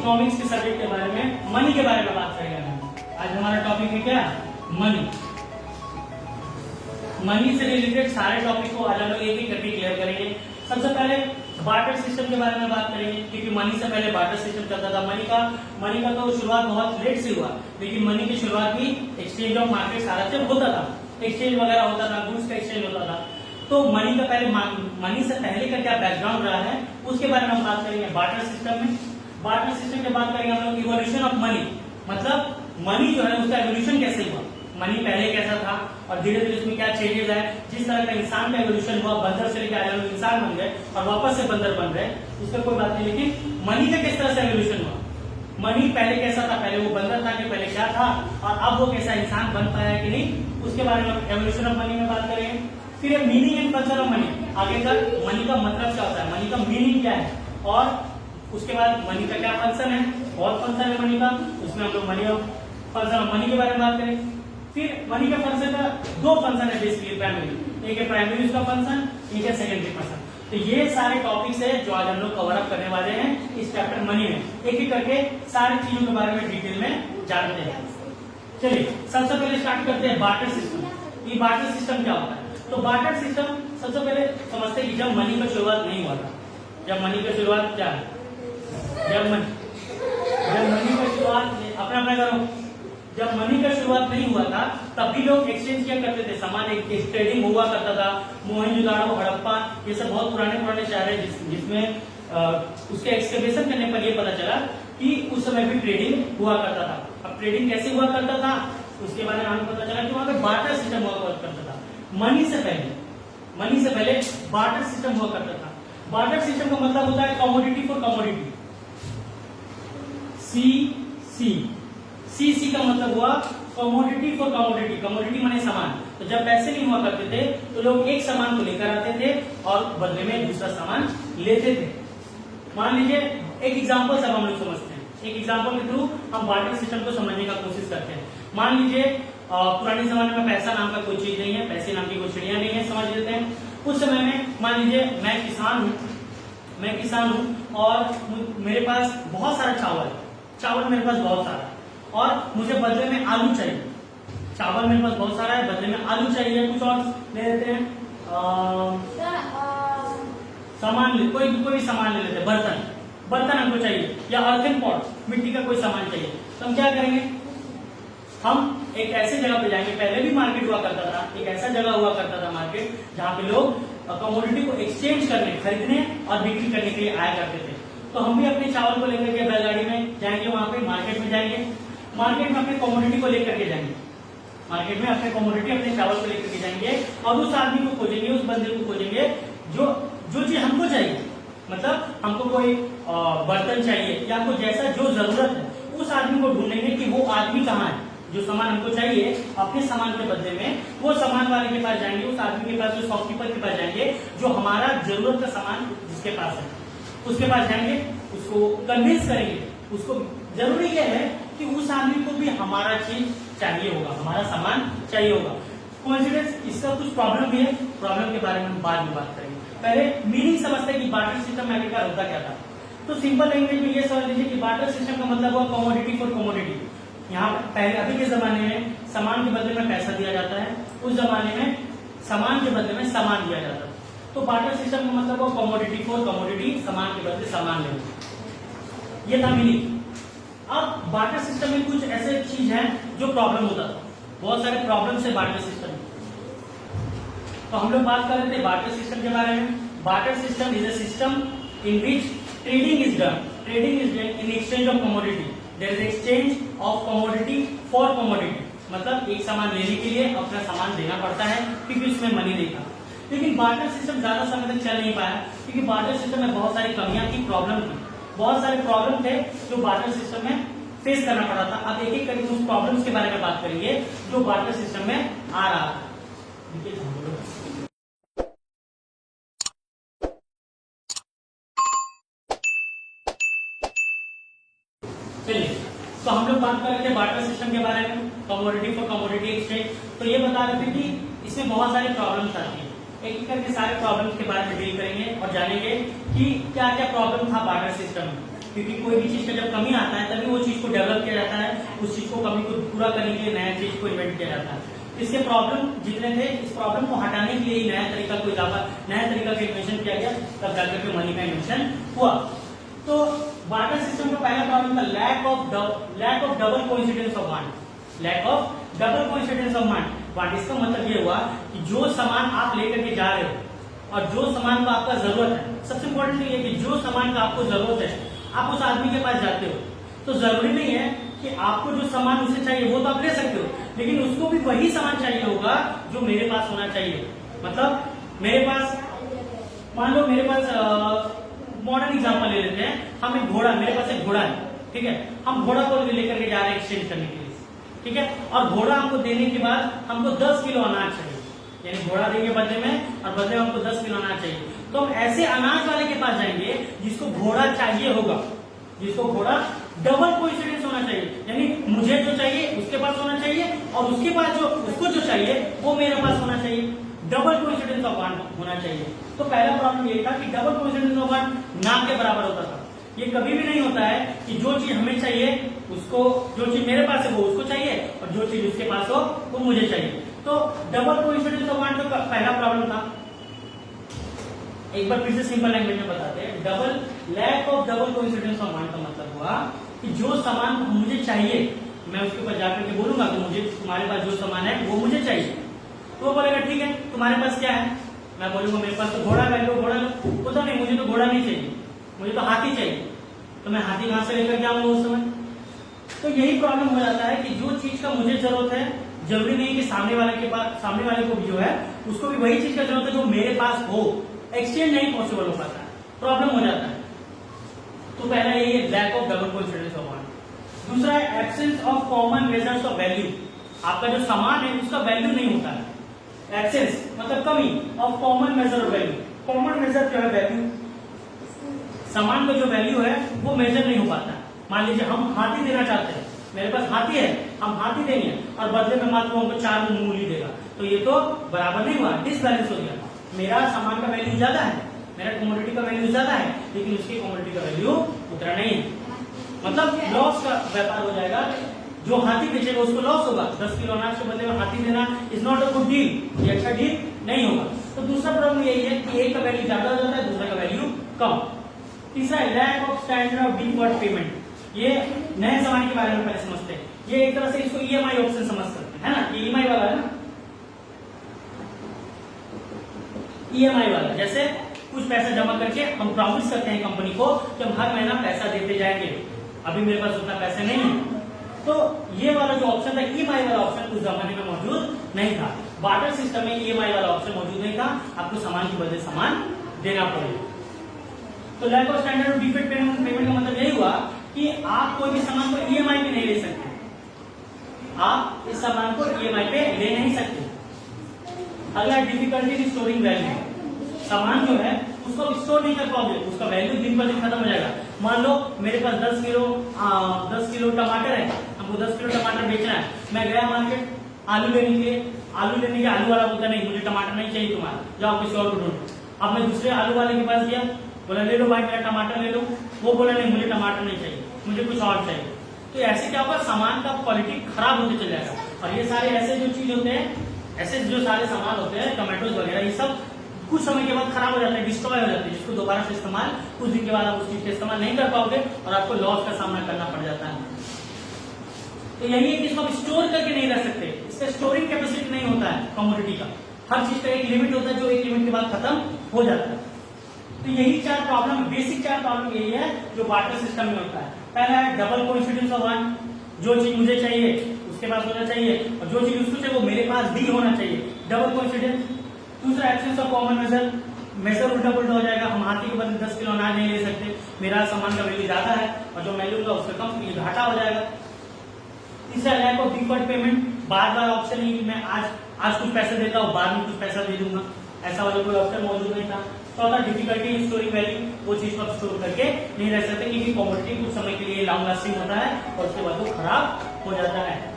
Economics के subject के बारे में, मनी के बारे में बात करेंगे। आज हमारा टॉपिक है क्या? मनी। मनी से रिलेटेड सारे टॉपिक को आज हम लोग एक एक करके क्लियर करेंगे। सबसे पहले बार्टर सिस्टम के बारे में बात करेंगे, क्योंकि मनी से पहले बार्टर सिस्टम चलता था। मनी का तो शुरुआत बहुत लेट से हुआ, लेकिन मनी की शुरुआत भी एक्सचेंज ऑफ मार्केट सारा जब होता था, एक्सचेंज वगैरह होता था, गुड्स का एक्सचेंज होता था। तो मनी का पहले, मनी से पहले का क्या बैकग्राउंड रहा है उसके बारे में हम बात करेंगे बार्टर सिस्टम में। बार्टर सिस्टम की बात करेंगे हम लोग इवोल्यूशन ऑफ मनी, मतलब मनी जो है उसका इवोल्यूशन कैसे हुआ, मनी पहले कैसा था और धीरे धीरे उसमें क्या चेंजेस आए। जिस तरह का इंसान का एवोल्यूशन हुआ, बंदर से लेकर आज हम लोग इंसान बन गए और वापस से बंदर बन रहे, उसका कोई बात नहीं, लेकिन मनी का किस तरह से एवोल्यूशन हुआ, मनी पहले कैसा था, पहले वो बंदर था कि पहले क्या था, और अब वो कैसा इंसान बन पाया कि नहीं, उसके बारे में एवोल्यूशन ऑफ मनी में बात करेंगे। फिर meaning and function of money, आगे तक मनी का मतलब क्या होता है, मनी का मीनिंग क्या है, और उसके बाद मनी का क्या फंक्शन है, बहुत फंक्शन है मनी का, उसमें हम लोग money of function of money के बारे में बात करें। फिर मनी का फंक्शन का दो फंक्शन है बेसिकली प्राइमरी, एक है प्राइमरी उसका फंक्शन, एक है सेकेंडरी फंक्शन। तो ये सारे टॉपिक्स है जो आज हम लोग कवर अप करने वाले हैं इस चैप्टर मनी में, एक एक करके सारी चीजों के बारे में डिटेल में जानते हैं। चलिए सबसे पहले स्टार्ट करते हैं बार्टर सिस्टम। ये बार्टर सिस्टम क्या होता है? तो बार्टर सिस्टम सबसे पहले समझते हैं कि जब मनी का शुरुआत नहीं हुआ था, जब मनी का शुरुआत क्या है, जब मनी का शुरुआत अपना करो, जब मनी का शुरुआत नहीं हुआ था तब भी लोग एक्सचेंज किया करते थे, सामान ट्रेडिंग हुआ करता था। मोहनजोदाड़ो, हड़प्पा, ये सब बहुत पुराने शहर है जिसमें उसके एक्सकवेशन करने पर यह पता चला कि उस समय भी ट्रेडिंग हुआ करता था। अब ट्रेडिंग कैसे हुआ करता था उसके बारे में हमें पता चला कि वहां पे बार्टर सिस्टम हुआ करता था। मनी से पहले बार्टर सिस्टम हुआ करता था। बार्टर सिस्टम का मतलब होता है कमोडिटी फॉर कमोडिटी, सी का मतलब हुआ कमोडिटी फॉर कमोडिटी, कमोडिटी माने सामान। तो जब पैसे नहीं हुआ करते थे तो लोग एक सामान को लेकर आते थे और बदले में दूसरा सामान लेते थे। मान लीजिए एक एग्जांपल सब हम लोग समझते हैं, एक एग्जांपल के थ्रू हम बार्टर सिस्टम को समझने का कोशिश करते हैं। मान लीजिए पुराने जमाने में पैसा नाम का कोई चीज नहीं है, पैसे नाम की कोई चिड़िया नहीं है, समझ लेते हैं। उस समय में मान लीजिए मैं किसान हूं और मेरे पास बहुत सारा चावल मेरे पास बहुत सारा, और मुझे बदले में आलू चाहिए। चावल मेरे पास बहुत सारा है, बदले में आलू चाहिए, कुछ और ले लेते हैं, सामान कोई भी सामान ले लेते हैं, बर्तन हमको चाहिए, या अर्थन पॉट, मिट्टी का कोई सामान चाहिए। तो हम क्या करेंगे, हम एक ऐसे जगह पे जाएंगे, पहले भी मार्केट हुआ करता था, एक ऐसा जगह हुआ करता था मार्केट जहाँ पे लोग कमोडिटी को एक्सचेंज करने, खरीदने और बिक्री करने के लिए आया करते थे। तो हम भी अपने चावल को लेकर के बैलगाड़ी में जाएंगे, वहां पे मार्केट में जाएंगे, मार्केट में अपने कमोडिटी को लेकर के जाएंगे, मार्केट में अपने कमोडिटी अपने चावल को लेकर के जाएंगे और उस आदमी को खोजेंगे, उस बंदे को खोजेंगे जो चीज हमको चाहिए, मतलब हमको कोई बर्तन चाहिए या हमको जैसा जो जरूरत है, उस आदमी को ढूंढेंगे कि वो आदमी कहाँ है, जो सामान हमको चाहिए अपने सामान के बदले में वो सामान वाले के पास जाएंगे, उस आदमी के पास, जो शॉपकीपर के पास जाएंगे, जो हमारा जरूरत का सामान जिसके पास है उसके पास जाएंगे, उसको कन्विंस करेंगे। उसको जरूरी क्या है कि उस आदमी को भी हमारा चीज चाहिए होगा, हमारा सामान चाहिए होगा। कोइंसिडेंस, इसका कुछ प्रॉब्लम भी है, प्रॉब्लम के बारे में हम बाद में बात करेंगे। पहले मीनिंग समझते हैं कि बार्टर सिस्टम में आखिरकार होता क्या था। तो सिंपल लैंग्वेज में ये समझ लीजिए कि बार्टर सिस्टम का मतलब हुआ कमोडिटी फॉर कमोडिटी। यहाँ पहले अभी के जमाने में सामान के बदले में पैसा दिया जाता है, उस जमाने में सामान के बदले में सामान दिया जाता है। तो बार्टर सिस्टम का मतलब हुआ कमोडिटी फॉर कमोडिटी, सामान के बदले सामान लेना, ये था मीनिंग। अब बार्टर सिस्टम में कुछ ऐसे चीज है जो प्रॉब्लम होता था, बहुत सारे प्रॉब्लम्स है बार्टर सिस्टम में। तो हम लोग बात कर रहे थे बार्टर सिस्टम के बारे में। Barter system is a system in which trading is done in exchange of commodity. There is exchange of commodity for commodity, मतलब एक सामान लेने के लिए अपना सामान देना पड़ता है क्योंकि उसमें मनी नहीं था। लेकिन बार्टर सिस्टम ज्यादा समय तक चल नहीं पाया क्योंकि बार्टर सिस्टम में बहुत सारी कमियां थी, प्रॉब्लम थी, बहुत सारे प्रॉब्लम थे जो बार्टर सिस्टम में फेस करना पड़ा था। अब एक एक करके उस प्रॉब्लम्स के बारे में बात करेंगे जो बार्टर सिस्टम में आ रहा था। चलिए, तो हम लोग बात कर रहे थे बार्टर सिस्टम के बारे में, कमोडिटी फॉर कमोडिटी एक्सचेंज। तो ये बता रहे थे कि इसमें बहुत सारे प्रॉब्लम्स आती है, एक करके सारे प्रॉब्लम्स के बारे में डील करेंगे और जानेंगे कि क्या क्या प्रॉब्लम था बार्टर सिस्टम में। क्योंकि कोई भी चीज का जब कमी आता है तभी वो चीज को डेवलप किया जाता है, उस चीज को कमी को पूरा करने के लिए नया चीज को इन्वेंट किया जाता है। इसके प्रॉब्लम जितने थे, इस प्रॉब्लम को हटाने के लिए नया तरीका का इन्वेंशन किया गया, तब जाकर के मनी का इन्वेंशन हुआ। तो बार्टर सिस्टम का पहला प्रॉब्लम था lack of double coincidence of want. Lack of double coincidence of want, इसका मतलब ये हुआ कि जो सामान आप लेकर के जा रहे हो और जो सामान को आपका जरूरत है, सबसे इंपॉर्टेंट ये है कि जो सामान का आपको जरूरत है आप उस आदमी के पास जाते हो, तो जरूरी नहीं है कि आपको जो सामान उसे चाहिए वो तो आप ले सकते हो, लेकिन उसको भी वही सामान चाहिए होगा जो मेरे पास होना चाहिए। मतलब मेरे पास, मान लो मेरे पास मॉडर्न एग्जांपल ले लेते हैं, हम एक घोड़ा, मेरे पास एक घोड़ा है, ठीक है, हम घोड़ा को लेकर के जा रहे हैं एक्सचेंज करने के लिए, ठीक है, और घोड़ा हमको देने के बाद हमको 10 किलो अनाज चाहिए, यानी घोड़ा देंगे बदले में और बदले में हमको 10 किलो अनाज चाहिए। तो हम ऐसे अनाज वाले के पास जाएंगे जिसको घोड़ा चाहिए होगा, जिसको घोड़ा डबल कोइंसिडेंस होना चाहिए, यानी मुझे जो चाहिए उसके पास होना चाहिए और उसके पास जो उसको जो चाहिए वो मेरे पास होना चाहिए, डबल कोइंसिडेंस ऑफ वांट होना चाहिए। तो पहला प्रॉब्लम ये था कि डबल कोइंसिडेंस ऑफ वांट ना के बराबर होता था। ये कभी भी नहीं होता है कि जो चीज हमें चाहिए उसको, जो चीज मेरे पास है वो उसको चाहिए और जो चीज उसके पास हो वो मुझे चाहिए। तो डबल कोइंसिडेंस ऑफ वांट का पहला प्रॉब्लम था। एक बार फिर से सिंपल लैंग्वेज में बताते हैं। Lack of double coincidence of want का मतलब हुआ कि जो सामान मुझे चाहिए मैं उसके ऊपर जाकर के बोलूंगा कि मुझे तुम्हारे पास जो सामान है वो मुझे चाहिए, तो वो बोलेगा ठीक है तुम्हारे पास क्या है, मैं बोलूंगा मेरे पास तो घोड़ा है, लो घोड़ा लो, बोलता नहीं मुझे तो घोड़ा नहीं चाहिए, मुझे तो हाथी चाहिए, तो मैं हाथी कहां से लेकर के आऊंगा उस समय। तो यही प्रॉब्लम हो जाता है कि जो चीज का मुझे जरूरत है जरूरी नहीं कि सामने वाले को भी जो है उसको भी वही चीज का जरूरत है जो मेरे पास हो, एक्सचेंज नहीं पॉसिबल हो पाता है, प्रॉब्लम हो जाता है। तो पहला यही है lack of double coincidence of want. दूसरा है absence of common measures of value. आपका जो सामान है उसका वैल्यू नहीं होता है, एब्सेंस मतलब कमी of common measure of value. Common measure जो है वैल्यू, सामान का जो वैल्यू है वो मेजर नहीं हो पाता। मान लीजिए हम हाथी देना चाहते हैं, मेरे पास हाथी है, हम हाथी देंगे और बदले में मात्र हमको 4 मूली देगा, तो ये तो बराबर नहीं हुआ, डिसबैलेंस हो गया। मेरा सामान का वैल्यू ज्यादा है, मेरा कमोडिटी का वैल्यू ज्यादा है, लेकिन उसकी कमोडिटी का वैल्यू उतना नहीं है, मतलब लॉस का व्यापार हो जाएगा। जो हाथी बेचेगा उसको लॉस होगा, 10 किलो अनाज के बदले में हाथी देना is not a good deal, ये अच्छा डील नहीं होगा। तो दूसरा प्रॉब्लम यही है कि एक का वैल्यू ज्यादा हो जाता है, दूसरा का वैल्यू कम। तीसरा है lack of standard of deferred payment. ये नए सामान के बारे में पहले समझते हैं, ये एक तरह से इसको ईएमआई ऑप्शन समझ सकते हैं, है ना, ये ईएमआई वाला है ना, ईएमआई वाला, जैसे कुछ पैसा जमा करके हम प्रॉमिस करते हैं कंपनी को कि हम हर महीना पैसा देते जाएंगे, अभी मेरे पास उतना पैसा नहीं है, तो ये वाला जो ऑप्शन था ईएमआई वाला ऑप्शन उस जमाने में मौजूद नहीं था। बार्टर सिस्टम में ईएमआई वाला ऑप्शन मौजूद नहीं था, आपको सामान के बदले सामान देना पड़ेगा। तो lack of standard of deferred payment का मतलब यही हुआ कि आप कोई भी सामान को ईएमआई पे नहीं ले सकते, आप इस सामान को ईएमआई पे ले नहीं सकते। अगला डिफिकल्टी इन स्टोरिंग वैल्यू, सामान जो है उसको स्टोर नहीं कर पाओगे, उसका वैल्यू दिन पर दिन खत्म हो जाएगा। मान लो मेरे पास 10 किलो टमाटर है, हमको 10 किलो टमाटर बेचना है, मैं गया मार्केट आलू लेने के लिए, आलू वाला बोलता नहीं मुझे टमाटर नहीं चाहिए तुम्हारा, जाओ किसी और को ढूंढो। अब मैं दूसरे आलू वाले के पास गया, बोला ले लो भाई मेरा टमाटर ले लो, वो बोला नहीं मुझे टमाटर नहीं चाहिए, मुझे कुछ और चाहिए। तो ऐसे क्या होगा, सामान का क्वालिटी खराब होते चल जाएगा। और ये सारे ऐसे जो चीज होते हैं, ऐसे जो सारे सामान होते हैं टमाटोज वगैरह, ये सब कुछ समय के बाद खराब हो जाते हैं, डिस्ट्रॉय हो जाते हैं, जिसको दोबारा से इस्तेमाल कुछ दिन के बाद आप उस चीज का इस्तेमाल नहीं कर पाओगे और आपको लॉस का सामना करना पड़ जाता है। तो यही है कि इसको आप स्टोर करके नहीं रख सकते, इसका स्टोरिंग कैपेसिटी नहीं होता है कमोडिटी का, हर चीज का एक लिमिट होता है जो एक लिमिट के बाद खत्म हो जाता है। तो यही 4 प्रॉब्लम, बेसिक 4 प्रॉब्लम यही है जो बार्टर सिस्टम में होता है। पहला है डबल कोइंसिडेंस ऑफ वांट, जो चीज मुझे चाहिए उसके पास होना चाहिए और जो चीज उसको चाहिए वो मेरे पास भी होना चाहिए, डबल कोइंसिडेंस। दूसरा एब्सेंस ऑफ कॉमन मेजर उल्टा पुल्टा हो जाएगा, हम हाथी के बदले 10 किलो अनाज नहीं ले सकते, मेरा सामान का वैल्यू ज्यादा है और जो मैं लूंगा उससे कम, ये घाटा हो जाएगा। तीसरा लैक ऑफ डिफर्ड पेमेंट, बार बार ऑप्शन नहीं कि मैं आज कुछ पैसा देता हूँ बाद में कुछ पैसा दे दूंगा, ऐसा वाला कोई ऑप्शन मौजूद नहीं था। चौथा डिफिकल्टी इन स्टोरिंग वैल्यू, वो चीज को आप स्टोर करके नहीं रख सकते क्योंकि कमोडिटी कुछ समय के लिए लॉन्ग लास्टिंग होता है और उसके बाद वो खराब हो जाता है।